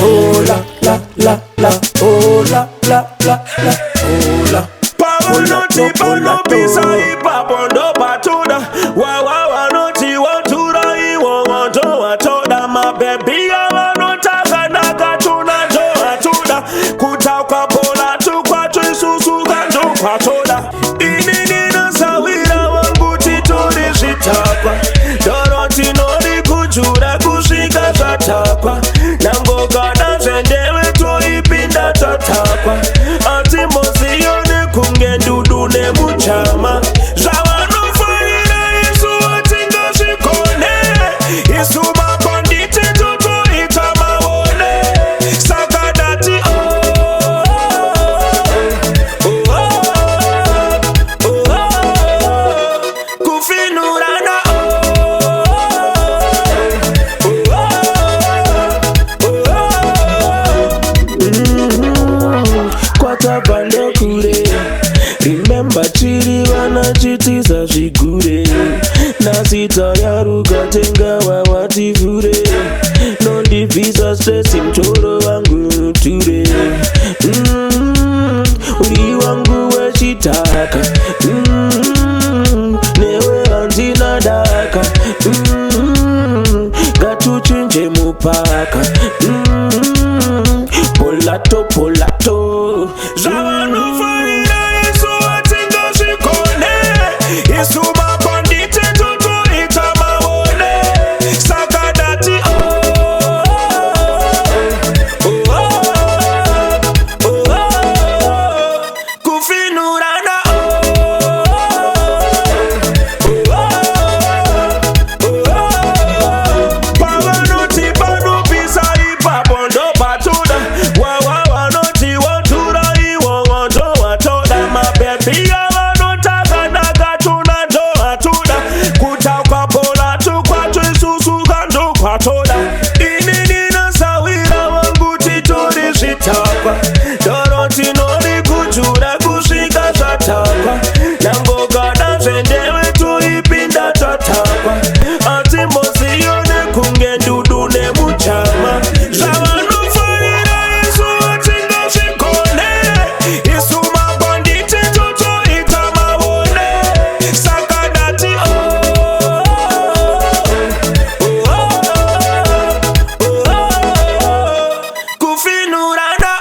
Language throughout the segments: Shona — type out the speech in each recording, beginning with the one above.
Oh la la la la, oh la la la la, oh la. Pavanoti panopisa ipapondo patuda. Wawanoti watura iwo wanto watoda. Mabebia wanotaka nakatuna to atuda. Kutauka pola tukwa tuisusu kandu kwa toda. Inini sawira wangu tituri zitakwa. Doroti nori kujura kushika tatakwa. Nangoka na zendewe toipinda tatakwa. Atimozione kunge ndudu ne muchama. Zawanufaire isu atinga shikone. Isu mapandite toto itamawone. Sakadati kufinurana Kwatabanda kure. Remember chiri vanachitiza zvigure. Nasita yaruka tenga wawativhure. Nondibvisa stress mtoro wangu ture. Uri wangu wechitaka. Newe handina daka. Ngatuchinje mupaka. Polato polato. Zavanufaira isu atinga zvikone. Isu mapandite toto itamawone. Sakadati kufinurana pavanoti panopisa ipapondo patuda. Wawanoti watura iwo wanto watoda. Mabebia wanotaka nakatuna to atuda. Kutauka pola tukwa tuisusu kandu kwa toda. Inini sawira wangu tituri zitakwa. Doroti nori kujura kushika tatakwa. Nangoka na zendewe tuipinda tatakwa. Atimozione kunge ndudu ne muchama. Zawanufaira isu atinga shikone. Isu mapandite toto itamawone. Sakadati kufinurana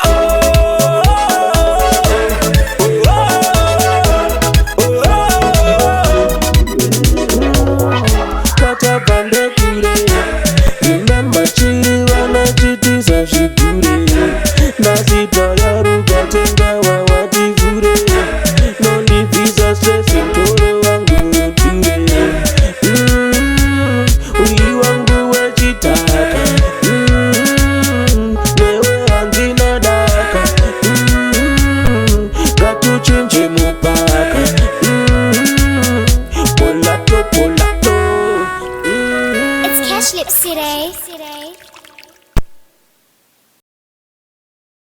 Kwatabanda kure. Remember chiri vanachitiza zvigure. Nasita yaruka tenga wawativhure. Nondibvisa stress mtoro wangu ture. Uri wangu wechitaka. Newe handina daka. Ngatuchinje mupaka. Polato polato. It's Cash Lip City.